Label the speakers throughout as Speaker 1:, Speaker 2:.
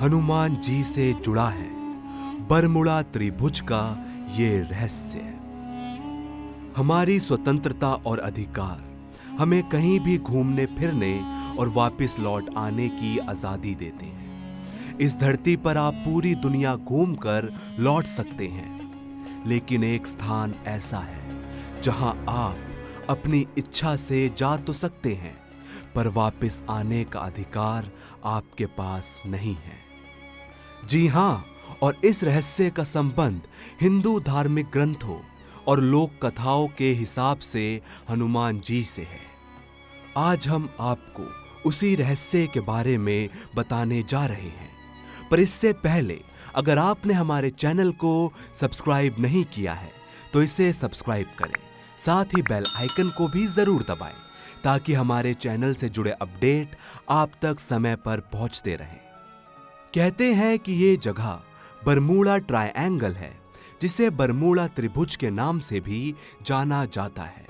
Speaker 1: हनुमान जी से जुड़ा है बरमुड़ा त्रिभुज का ये रहस्य। हमारी स्वतंत्रता और अधिकार हमें कहीं भी घूमने फिरने और वापस लौट आने की आजादी देते हैं। इस धरती पर आप पूरी दुनिया घूमकर लौट सकते हैं, लेकिन एक स्थान ऐसा है जहां आप अपनी इच्छा से जा तो सकते हैं, पर वापस आने का अधिकार आपके पास नहीं है। जी हां, और इस रहस्य का संबंध हिंदू धार्मिक ग्रंथों और लोक कथाओं के हिसाब से हनुमान जी से है। आज हम आपको उसी रहस्य के बारे में बताने जा रहे हैं, पर इससे पहले अगर आपने हमारे चैनल को सब्सक्राइब नहीं किया है तो इसे सब्सक्राइब करें, साथ ही बेल आइकन को भी जरूर दबाएं ताकि हमारे चैनल से जुड़े अपडेट आप तक समय पर पहुंचते रहें। कहते हैं कि ये जगह बरमूडा ट्रायंगल है, जिसे बरमूडा त्रिभुज के नाम से भी जाना जाता है।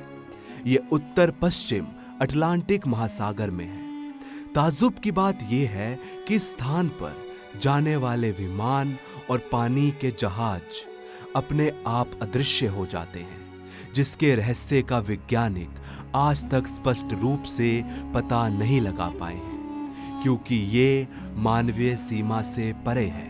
Speaker 1: ये उत्तर पश्चिम अटलांटिक महासागर में है। ताज्जुब की बात यह है कि इस स्थान पर जाने वाले विमान और पानी के जहाज अपने आप अदृश्य हो जाते हैं, जिसके रहस्य का वैज्ञानिक आज तक स्पष्ट रूप से पता नहीं लगा पाए हैं, क्योंकि ये मानवीय सीमा से परे है।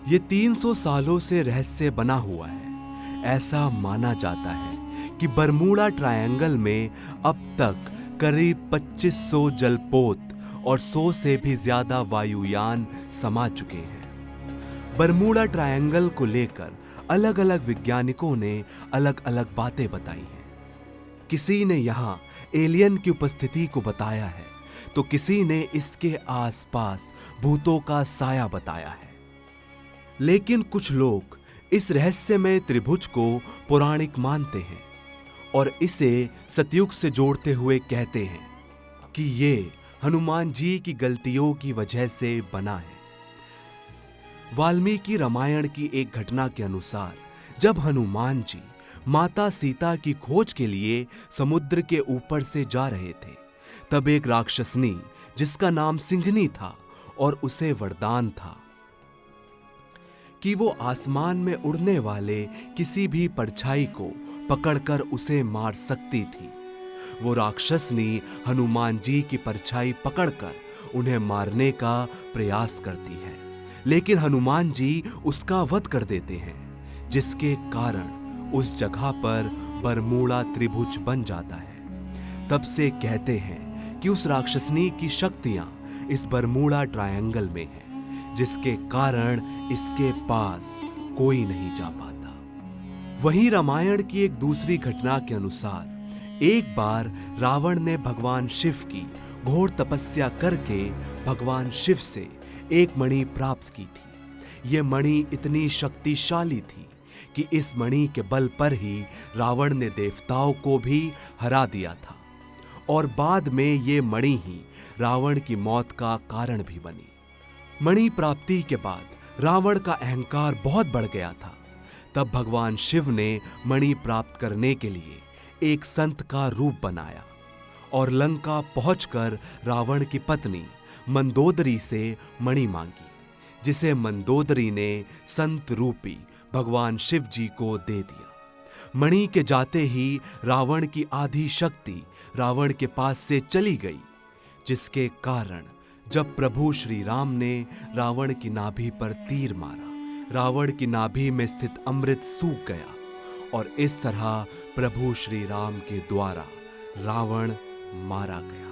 Speaker 1: ये 300 सालों से रहस्य बना हुआ है। ऐसा माना जाता है कि बरमूडा ट्रायंगल में अब तक करीब 2500 जलपोत और 100 से भी ज्यादा वायुयान समा चुके हैं। बरमूडा ट्रायंगल को लेकर अलग अलग वैज्ञानिकों ने अलग अलग बातें बताई हैं। किसी ने यहाँ एलियन की उपस्थिति को बताया है, तो किसी ने इसके आसपास भूतों का साया बताया है। लेकिन कुछ लोग इस रहस्यमय त्रिभुज को पौराणिक मानते हैं और इसे सतयुग से जोड़ते हुए कहते हैं कि ये हनुमान जी की गलतियों की वजह से बना है। वाल्मीकि रामायण की एक घटना के अनुसार जब हनुमान जी माता सीता की खोज के लिए समुद्र के ऊपर से जा रहे थे, तब एक राक्षसनी जिसका नाम सिंघनी था और उसे वरदान था कि वो आसमान में उड़ने वाले किसी भी परछाई को पकड़कर उसे मार सकती थी। वो राक्षसनी हनुमान जी की परछाई पकड़कर उन्हें मारने का प्रयास करती है, लेकिन हनुमान जी उसका वध कर देते हैं, जिसके कारण उस जगह पर बरमूडा त्रिभुज बन जाता है। तब से कहते हैं कि उस राक्षसनी की शक्तियां इस बरमूडा ट्रायंगल में हैं, जिसके कारण इसके पास कोई नहीं जा पाता। वहीं रामायण की एक दूसरी घटना के अनुसार एक बार रावण ने भगवान शिव की घोर तपस्या करके भगवान शिव से एक मणि प्राप्त की थी। यह मणि इतनी शक्तिशाली थी कि इस मणि के बल पर ही रावण ने देवताओं को भी हरा दिया था, और बाद में ये मणि ही रावण की मौत का कारण भी बनी। मणि प्राप्ति के बाद रावण का अहंकार बहुत बढ़ गया था। तब भगवान शिव ने मणि प्राप्त करने के लिए एक संत का रूप बनाया और लंका पहुंचकर रावण की पत्नी मंदोदरी से मणि मांगी, जिसे मंदोदरी ने संत रूपी भगवान शिव जी को दे दिया। मणि के जाते ही रावण की आधी शक्ति रावण के पास से चली गई, जिसके कारण जब प्रभु श्री राम ने रावण की नाभि पर तीर मारा, रावण की नाभि में स्थित अमृत सूख गया और इस तरह प्रभु श्री राम के द्वारा रावण मारा गया।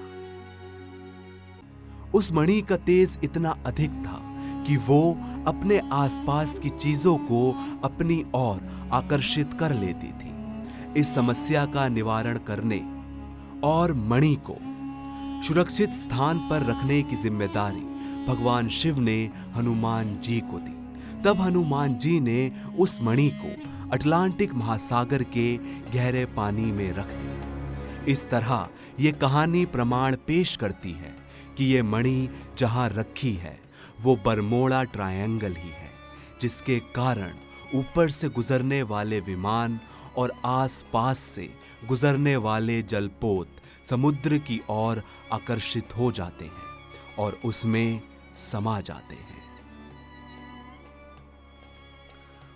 Speaker 1: उस मणि का तेज इतना अधिक था कि वो अपने आसपास की चीजों को अपनी ओर आकर्षित कर लेती थी। इस समस्या का निवारण करने और मणि को सुरक्षित स्थान पर रखने की जिम्मेदारी भगवान शिव ने हनुमान जी को दी। तब हनुमान जी ने उस मणि को अटलांटिक महासागर के गहरे पानी में रख दिया। इस तरह ये कहानी प्रमाण पेश करती है कि ये मणि जहां रखी है वो बरमूडा ट्रायंगल ही है, जिसके कारण ऊपर से गुजरने वाले विमान और आसपास से गुजरने वाले जलपोत समुद्र की ओर आकर्षित हो जाते हैं और उसमें समा जाते हैं।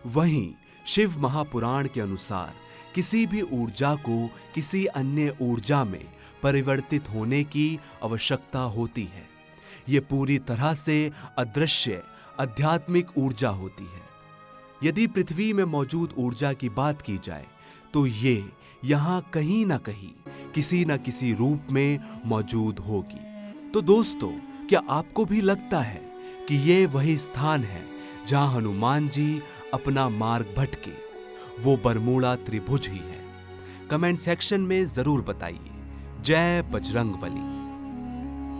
Speaker 1: वहीं शिव महापुराण के अनुसार किसी भी ऊर्जा को किसी अन्य ऊर्जा में परिवर्तित होने की आवश्यकता होती है। ये पूरी तरह से अदृश्य आध्यात्मिक ऊर्जा होती है। यदि पृथ्वी में मौजूद ऊर्जा की बात की जाए तो ये यहाँ कहीं ना कहीं किसी न किसी रूप में मौजूद होगी। तो दोस्तों, क्या आपको भी लगता है कि ये वही स्थान है जहां हनुमान जी अपना मार्ग भटके? वो बरमूला त्रिभुज ही है। कमेंट सेक्शन में जरूर बताइए। जय बजरंग बली।